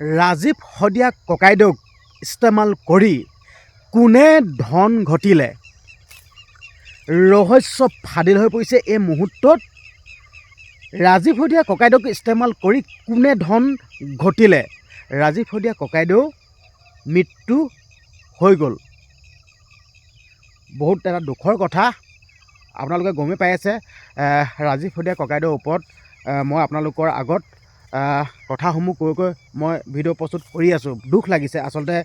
ৰাজীৱ শদিয়া ককাইদেউক ইস্তেমাল কৰি কোনে ধন ঘটিলে ৰহস্য ফাদিল হৈ পৰিছে এই মুহূৰ্তত। ৰাজীৱ শদিয়া ককাইদেউক ইস্তেমাল কৰি কোনে ধন ঘটিলে। ৰাজীৱ শদিয়া ককাইদেউ মৃত্যু হৈ গ'ল। বহুত এটা দুখৰ কথা, আপোনালোকে গমেই পাই আছে। ৰাজীৱ শদিয়া ককাইদেউৰ ওপৰত মই আপোনালোকৰ আগত কথাসমূহ কৈ মই ভিডিঅ' প্ৰস্তুত কৰি আছোঁ। দুখ লাগিছে আচলতে,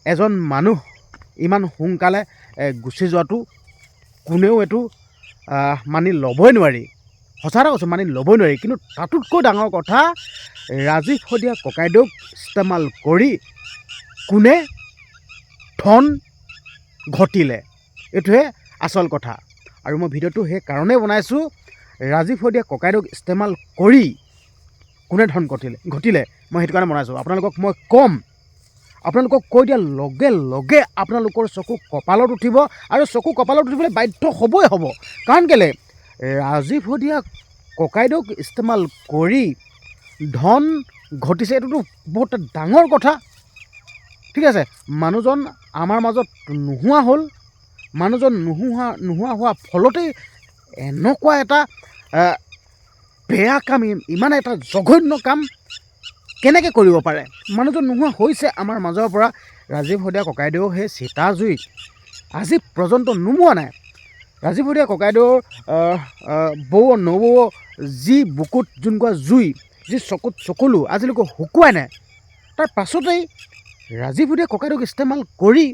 এজন মানুহ ইমান সোনকালে গুচি যোৱাটো কোনেও এইটো মানি ল'বই নোৱাৰি। সঁচা কথা কৈছোঁ, মানি ল'বই নোৱাৰি। কিন্তু তাতোতকৈ ডাঙৰ কথা, ৰাজীৱ শদিয়া ককাইদেউক ইস্তেমাল কৰি কোনে ধন ঘটিলে, এইটোহে আচল কথা। আৰু মই ভিডিঅ'টো সেই কাৰণেই বনাইছোঁ, ৰাজীৱ শদিয়া ককাইদেউক ইস্তেমাল কৰি কোনে ধন ঘটিলে মই সেইটো কাৰণে বনাইছোঁ। আপোনালোকক মই ক'ম, আপোনালোকক কৈ দিয়াৰ লগে লগে আপোনালোকৰ চকু কপালত উঠিব, আৰু চকু কপালত উঠিবলৈ বাধ্য হ'বই হ'ব। কাৰণ কেলৈ, ৰাজীৱ শদিয়া ককাইদেউক ইস্তেমাল কৰি ধন ঘটিছে, এইটোতো বহুত ডাঙৰ কথা। ঠিক আছে, মানুহজন আমাৰ মাজত নোহোৱা হ'ল। মানুহজন নোহোৱা হোৱাৰ ফলতেই এনেকুৱা এটা বেয়া কাম, ইমান এটা জঘন্য কাম কেনেকৈ কৰিব পাৰে। মানুহজন নোহোৱা হৈছে আমাৰ মাজৰ পৰা। ৰাজীৱ শদিয়া ককাইদেউ সেই চিতা জুই আজি পৰ্যন্ত নুমুৱা নাই। ৰাজীৱ শদিয়া ককাইদেউৰ বৌ নবৌ যি বুকুত যোনকুৱা জুই, যি চকুত চকুলো আজিলৈকে শুকুৱাই নাই। তাৰ পাছতেই ৰাজীৱ শদিয়া ককাইদেউক ইস্তেমাল কৰি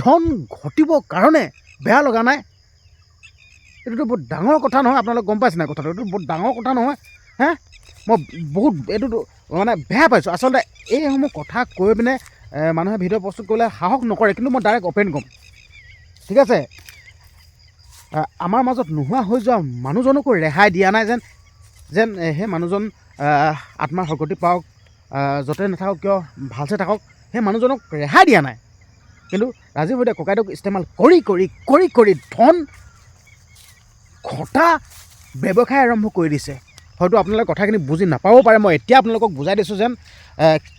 ধন ঘটিবৰ কাৰণে বেয়া লগা নাই। এইটোতো বহুত ডাঙৰ কথা নহয়, আপোনালোকে গম পাইছে নাই কথাটো? এইটো বহুত ডাঙৰ কথা নহয়। মই বহুত এইটোতো মানে বেয়া পাইছোঁ আচলতে। এইসমূহ কথা কৈ পিনে মানুহে ভিডিঅ' প্ৰস্তুত কৰিলে সাহস নকৰে, কিন্তু মই ডাইৰেক্ট অপেন ক'ম। ঠিক আছে, আমাৰ মাজত নোহোৱা হৈ যোৱা মানুহজনকো ৰেহাই দিয়া নাই। যেন সেই মানুহজন আত্মাৰ সগতি পাওক, য'তে নাথাকক কিয় ভালছে থাকক, সেই মানুহজনক ৰেহাই দিয়া নাই। কিন্তু ৰাজীৱ শদিয়া ককাইদেউক ইস্তেমাল কৰি ধন ঘটা ব্যৱসায় আৰম্ভ কৰি দিছে। হয়তো আপোনালোকে কথাখিনি বুজি নাপাবও পাৰে। মই এতিয়া আপোনালোকক বুজাই দিছোঁ যেন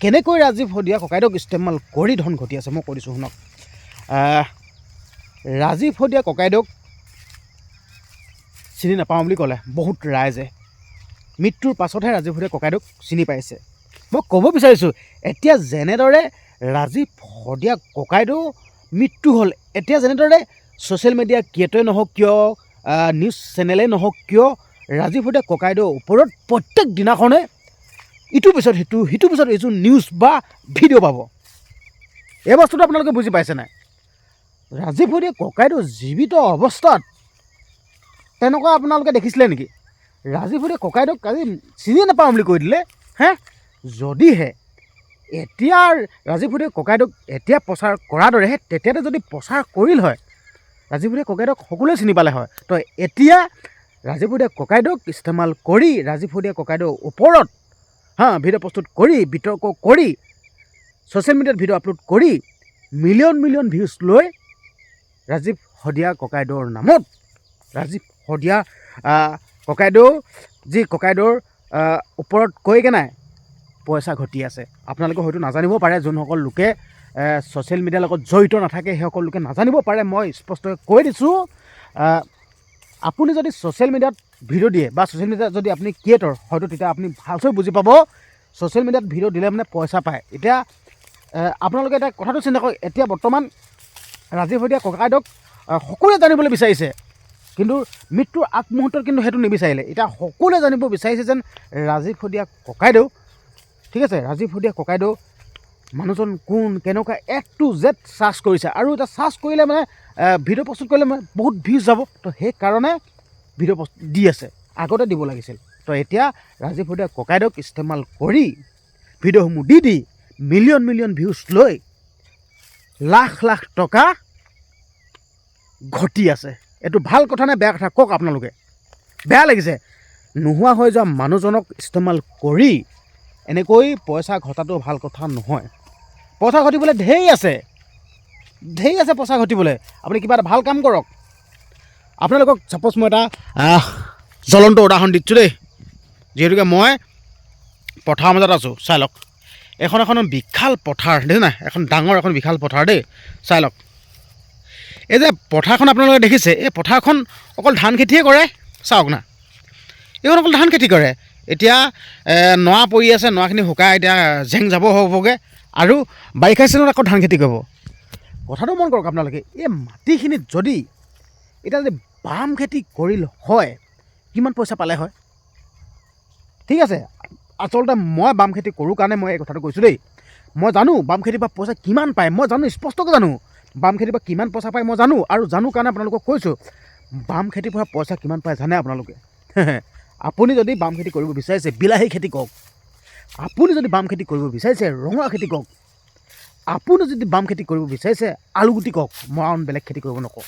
কেনেকৈ ৰাজীৱ শদিয়া ককাইদেউক ইস্তেমাল কৰি ধন ঘটি আছে। মই কৈ দিছোঁ শুনক। ৰাজীৱ শদিয়া ককাইদেউক চিনি নাপাওঁ বুলি ক'লে বহুত ৰাইজে। মৃত্যুৰ পাছতহে ৰাজীৱ শদিয়া ককাইদেউক চিনি পাইছে। মই ক'ব বিচাৰিছোঁ, এতিয়া যেনেদৰে ৰাজীৱ শদিয়া ককাইদেউ মৃত্যু হ'ল, এতিয়া যেনেদৰে ছ'চিয়েল মিডিয়া ক্ৰিয়েটৰে নহওক কিয়, নিউজ চেনেলেই নহওক কিয়, ৰাজীৱ শদিয়া ককাইদেউৰ ওপৰত প্ৰত্যেক দিনাখনে ইটোৰ পিছত সিটোৰ পিছত এইটো নিউজ বা ভিডিঅ' পাব। এই বস্তুটো আপোনালোকে বুজি পাইছে নাই? ৰাজীৱ শদিয়া ককাইদেউ জীৱিত অৱস্থাত তেনেকুৱা আপোনালোকে দেখিছিলে নেকি? ৰাজীৱ শদিয়া ককাইদেউক আজি চিনি নাপাওঁ বুলি কৈ দিলে। যদিহে এতিয়া ৰাজীৱ শদিয়া ককাইদেউক এতিয়া প্ৰচাৰ কৰাৰ দৰে তেতিয়াতে যদি প্ৰচাৰ কৰিল হয়, ৰাজীৱ শদিয়া ককাইদেউক সকলোৱে চিনি পালে হয়। তো এতিয়া ৰাজীৱ শদিয়া ককাইদেউক ইস্তেমাল কৰি, ৰাজীৱ শদিয়া ককাইদেউৰ ওপৰত ভিডিঅ' প্ৰস্তুত কৰি, বিতৰ্ক কৰি, ছ'চিয়েল মিডিয়াত ভিডিঅ' আপলোড কৰি মিলিয়ন ভিউজ লৈ ৰাজীৱ শদিয়া ককাইদেউৰ নামত, ৰাজীৱ শদিয়া ককাইদেউৰ ওপৰত কৈ কেনে পইচা ঘটি আছে। আপোনালোকে হয়তো নাজানিব পাৰে, যোনসকল লোকে ছ'চিয়েল মিডিয়াৰ লগত জড়িত নাথাকে সেইসকল লোকে নাজানিব পাৰে। মই স্পষ্টকৈ কৈ দিছোঁ, আপুনি যদি ছ'চিয়েল মিডিয়াত ভিডিঅ' দিয়ে বা ছ'চিয়েল মিডিয়াত যদি আপুনি ক্ৰিয়েটৰ, হয়তো তেতিয়া আপুনি ভালকৈ বুজি পাব ছ'চিয়েল মিডিয়াত ভিডিঅ' দিলে মানে পইচা পায়। এতিয়া আপোনালোকে এটা কথাটো চিন্তা কৰক, এতিয়া বৰ্তমান ৰাজীৱ শদিয়া ককাইদেউক সকলোৱে জানিবলৈ বিচাৰিছে, কিন্তু মৃত্যুৰ আগমুহূৰ্তত কিন্তু সেইটো নিবিচাৰিলে। এতিয়া সকলোৱে জানিব বিচাৰিছে যেন ৰাজীৱ শদিয়া ককাইদেউ, ঠিক আছে, ৰাজীৱ শদিয়া ককাইদেউ মানুহজন কোন, কেনেকুৱা, A to Z চাৰ্চ কৰিছে। আৰু এটা চাৰ্চ কৰিলে মানে ভিডিঅ' প্ৰস্তুত কৰিলে মানে বহুত ভিউজ যাব। তো সেইকাৰণে ভিডিঅ' দি আছে, আগতে দিব লাগিছিল। তো এতিয়া ৰাজীৱ শদিয়া ককাইদেউক ইস্তেমাল কৰি ভিডিঅ'সমূহ দি মিলিয়ন ভিউজ লৈ লাখ টকা ঘটি আছে। এইটো ভাল কথা নে বেয়া কথা কওক আপোনালোকে? বেয়া লাগিছে। নোহোৱা হৈ যোৱা মানুহজনক ইস্তেমাল কৰি এনেকৈ পইচা ঘটাটো ভাল কথা নহয়। পইচা ঘটিবলৈ ঢেৰ আছে পইচা ঘটিবলৈ। আপুনি কিবা এটা ভাল কাম কৰক। আপোনালোকক ছাপ'জ মই এটা জ্বলন্ত উদাহৰণ দিছোঁ দেই, যিহেতুকে মই পথাৰৰ মাজত আছোঁ। চাই লওক, এখন বিশাল পথাৰ দেখিছে নাই, এখন ডাঙৰ এখন বিশাল পথাৰ দেই, চাই লওক। এই যে পথাৰখন আপোনালোকে দেখিছে, এই পথাৰখন অকল ধান খেতিয়ে কৰে, চাওক না, এইখন অকল ধান খেতি কৰে। এতিয়া নৰা পৰি আছে, নৰাখিনি শুকাই এতিয়া জেং যাব হ'বগৈ, আৰু বাৰিষা চিজনত আকৌ ধান খেতি কৰিব। কথাটো মন কৰক আপোনালোকে, এই মাটিখিনিত যদি এতিয়া যদি বাম খেতি কৰিল হয়, কিমান পইচা পালে হয়। ঠিক আছে, আচলতে মই বাম খেতি কৰোঁ কাৰণে মই এই কথাটো কৈছোঁ দেই। মই জানো বাম খেতিৰ পৰা পইচা কিমান পায়, মই জানো, স্পষ্টকৈ জানো বাম খেতিৰ পৰা কিমান পইচা পায়, মই জানো। আৰু জানো কাৰণে আপোনালোকক কৈছোঁ, বাম খেতিৰ পৰা পইচা কিমান পায় জানে আপোনালোকে? আপুনি যদি বাম খেতি কৰিব বিচাৰিছে, বিলাহী খেতি কৰক। আপুনি যদি বাম খেতি কৰিব বিচাৰিছে, ৰঙালাও খেতি কৰক। আপুনি যদি বাম খেতি কৰিব বিচাৰিছে, আলুগুটি কৰক। মই আৰু বেলেগ খেতি কৰিব নকওঁ।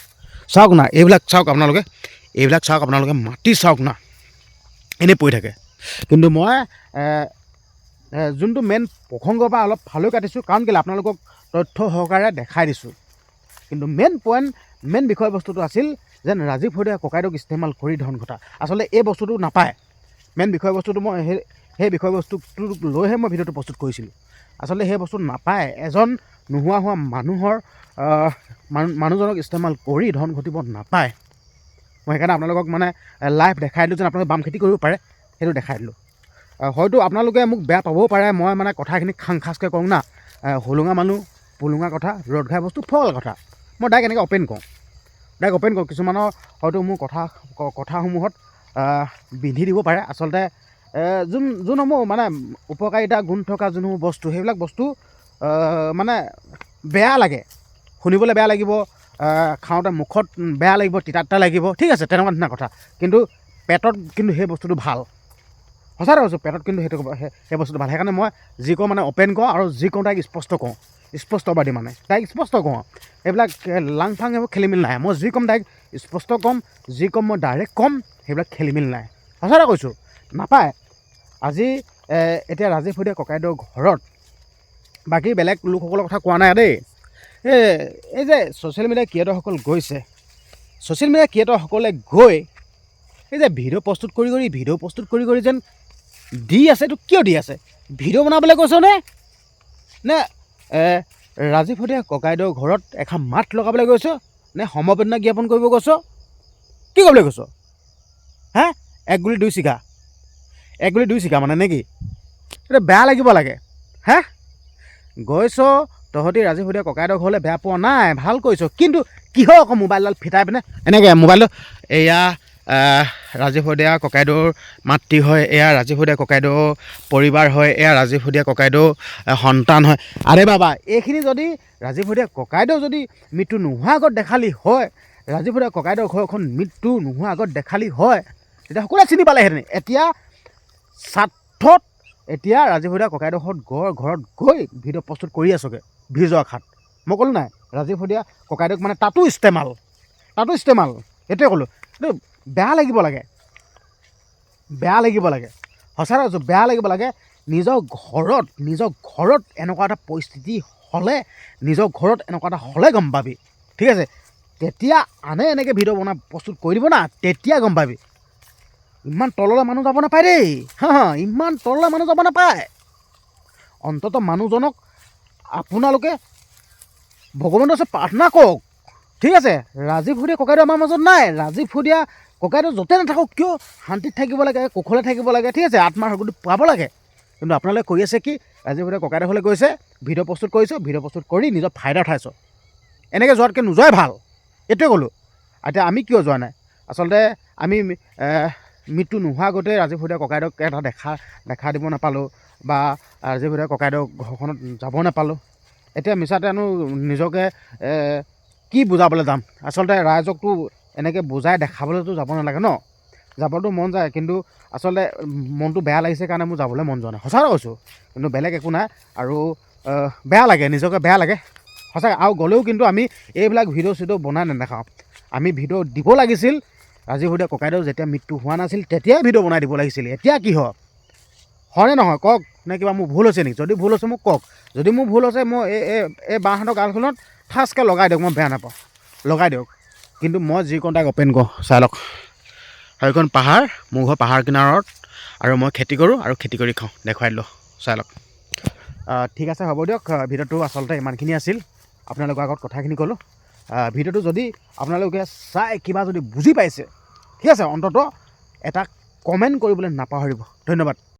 চাওক না, এইবিলাক চাওক আপোনালোকে, এইবিলাক চাওক আপোনালোকে, মাটি চাওক না, এনেই পৰি থাকে। কিন্তু মই যোনটো মেইন প্ৰসংগৰ পৰা অলপ ভালকৈ কাটিছোঁ, কাৰণ কেলৈ আপোনালোকক তথ্য সহকাৰে দেখাই দিছোঁ। কিন্তু মেইন বিষয়বস্তুটো আছিল যেন ৰাজীৱ হৰিয়া ককাইদেউক ইস্তেমাল কৰি ধন ঘটা। আচলতে এই বস্তুটো নাপায়। মেইন বিষয়বস্তুটো মই সেই বিষয়বস্তুটো লৈহে মই ভিডিঅ'টো প্ৰস্তুত কৰিছিলোঁ। আচলতে সেই বস্তু নাপায়। এজন নোহোৱা হোৱা মানুহজনক ইস্তেমাল কৰি ধন ঘটিব নাপায়। মই সেইকাৰণে আপোনালোকক মানে লাইভ দেখাই দিলোঁ যেন আপোনালোকে বাম খেতি কৰিব পাৰে, সেইটো দেখাই দিলোঁ। হয়তো আপোনালোকে মোক বেয়া পাবও পাৰে, মই মানে কথাখিনি খাং খাচকৈ কওঁ না, হোলোঙা মানুহ পোলোঙা কথা, ৰ'দ ঘাই বস্তু ফল কথা, মই ডাইৰেক্ট এনেকৈ অ'পেন কওঁ, কিছুমানৰ হয়তো মোৰ কথাসমূহত বিন্ধি দিব পাৰে। আচলতে যোনসমূহ মানে উপকাৰিতা গুণ থকা যোনসমূহ বস্তু, সেইবিলাক বস্তু মানে বেয়া লাগে, শুনিবলৈ বেয়া লাগিব, খাওঁতে মুখত বেয়া লাগিব, তিতা লাগিব, ঠিক আছে, তেনেকুৱা নিচিনা কথা। কিন্তু পেটত কিন্তু সেই বস্তুটো ভাল, সঁচাতে কৈছোঁ, পেটত কিন্তু সেই বস্তুটো ভাল। সেইকাৰণে মই যি কওঁ মানে অ'পেন কওঁ, আৰু যি কওঁ তাইক স্পষ্ট কওঁ, স্পষ্টবাদী মানে তাইক স্পষ্ট কওঁ। এইবিলাক লাং ফাং এইবোৰ খেলিমেলি নাই। মই যি ক'ম তাইক স্পষ্ট ক'ম, যি ক'ম মই ডাইৰেক্ট ক'ম, সেইবিলাক খেলিমেলি নাই। সঁচাতে কৈছোঁ, নাপায়। আজি এতিয়া ৰাজীৱ হৰিয়া ককাইদেউৰ ঘৰত, বাকী বেলেগ লোকসকলৰ কথা কোৱা নাই দেই, এই যে ছ'চিয়েল মিডিয়া ক্ৰিয়েটৰসকল গৈছে, ছ'চিয়েল মিডিয়া ক্ৰিয়েটৰসকলে গৈ এই যে ভিডিঅ' প্ৰস্তুত কৰি যেন দি আছে, এইটো কিয় দি আছে? ভিডিঅ' বনাবলৈ কৈছ নে ৰাজীৱ হৰিয়া ককাইদেউৰ ঘৰত এষাৰ মাত লগাবলৈ গৈছ, নে সমবেদনা জ্ঞাপন কৰিব গৈছ? কি কৰিবলৈ গৈছ? হে, এক গুলি দুই চিকা মানে নেকি? এইটো বেয়া লাগিব লাগে। হে, গৈছ তহঁতি ৰাজীৱ হৰিয়া ককাইদেউৰ ঘৰলৈ, বেয়া পোৱা নাই, ভাল কৰিছ। কিন্তু কিহৰ আকৌ মোবাইলডাল ফিটাই পিনে এনেকৈ মোবাইলটো, এয়া ৰাজীৱ হৰিয়া ককাইদেউৰ মাতৃ হয়, এয়া ৰাজীৱ হৰিয়া ককাইদেউৰ পৰিবাৰ হয়, এয়া ৰাজীৱ হৰিয়া ককাইদেউৰ সন্তান হয়। আৰে বাবা, এইখিনি যদি ৰাজীৱ হৰিয়া ককাইদেউ যদি মৃত্যু নোহোৱাৰ আগত দেখালি হয়, ৰাজীৱ হৰিয়া ককাইদেউৰ ঘৰখন মৃত্যু নোহোৱাৰ আগত দেখালি হয়, তেতিয়া সকলোৱে চিনি পালেহেঁতেন। এতিয়া স্বাৰ্থত এতিয়া ৰাজীৱ হৰিয়া ককাইদেউৰ ঘৰত গৈ ভিডিঅ' প্ৰস্তুত কৰি আছোগৈ, ভিউজৰ আশাত। মই ক'লোঁ নাই, ৰাজীৱ হৰিয়া ককাইদেউক মানে তাতো ইস্তেমাল, সেইটোৱে ক'লোঁ। এইটো বেয়া লাগিব লাগে, সঁচাকৈ কৈছোঁ, বেয়া লাগিব লাগে। নিজৰ ঘৰত এনেকুৱা এটা পৰিস্থিতি হ'লে, গম পাবি, ঠিক আছে, তেতিয়া আনে এনেকৈ ভিডিঅ' প্ৰস্তুত কৰি দিব না, তেতিয়া গম পাবি। ইমান তললৈ মানুহ যাব নাপায় দেই, ইমান তললৈ মানুহ যাব নাপায়। অন্ততঃ মানুহজনক আপোনালোকে ভগৱানৰ ওচৰত প্ৰাৰ্থনা কৰক, ঠিক আছে। ৰাজীৱ হৰিয়া ককাইদেউ আমাৰ মাজত নাই, ৰাজীৱ হৰিয়া ককাইদেউ য'তে নাথাকক কিয় শান্তিত থাকিব লাগে, কুশলে থাকিব লাগে, ঠিক আছে, আত্মাৰ সগতি পাব লাগে। কিন্তু আপোনালোকে কৰি আছে কি? ৰাজীৱ হৰিয়া ককাইদেউ ঘৰলৈ গৈছে, ভিডিঅ' প্ৰস্তুত কৰিছোঁ, ভিডিঅ' প্ৰস্তুত কৰি নিজৰ ফাইদা উঠাইছ। এনেকৈ যোৱাতকৈ নোযোৱাই ভাল, এইটোৱে ক'লোঁ। এতিয়া আমি কিয় যোৱা নাই? আচলতে আমি মৃত্যু নোহোৱাৰ আগতে ৰাজীৱ হৰিয়া ককাইদেউক এটা দেখা দিব নাপালোঁ, বা ৰাজীৱ হৰিয়া ককাইদেউক ঘৰখনত যাব নাপালোঁ। এতিয়া মিছাতেনো নিজকে কি বুজাবলৈ যাম? আচলতে ৰাইজকতো এনেকৈ বুজাই দেখাবলৈতো যাব নালাগে ন, যাবতো মন যায়, কিন্তু আচলতে মনটো বেয়া লাগিছে কাৰণে মোৰ যাবলৈ মন যোৱা নাই, সঁচাকৈ কৈছোঁ। কিন্তু বেলেগ একো নাই, আৰু বেয়া লাগে, নিজকে বেয়া লাগে সঁচাকৈ। আৰু গ'লেও কিন্তু আমি এইবিলাক ভিডিঅ' বনাই নেদেখাওঁ। আমি ভিডিঅ' দিব লাগিছিল, ৰাজীৱ হৰিয়া ককাইদেউ যেতিয়া মৃত্যু হোৱা নাছিল তেতিয়াই ভিডিঅ' বনাই দিব লাগিছিল। এতিয়া কি হয়নে নহয় কওক? নে কিবা মোৰ ভুল হৈছে নেকি? যদি ভুল হৈছে মোক কওক। যদি মোৰ ভুল হৈছে, মই এই বাঁহহঁতৰ গালখনত ঠাচকৈ লগাই দিয়ক, মই বেয়া নাপাওঁ, লগাই দিয়ক। কিন্তু মই যি কওঁ তাক অ'পেন কৰোঁ, চাই লওক। সেইখন পাহাৰ, মোৰ ঘৰ পাহাৰ কিনাৰত, আৰু মই খেতি কৰোঁ আৰু খেতি কৰি খাওঁ, দেখুৱাই দিলোঁ, চাই লওক। ঠিক আছে, হ'ব দিয়ক। ভিডিঅ'টো আচলতে ইমানখিনি আছিল, আপোনালোকৰ আগত কথাখিনি ক'লোঁ। ভিডিঅ'টো যদি আপোনালোকে চাই কিবা যদি বুজি পাইছে, ঠিক আছে, অন্ততঃ এটা কমেণ্ট কৰিবলৈ নাপাহৰিব। ধন্যবাদ।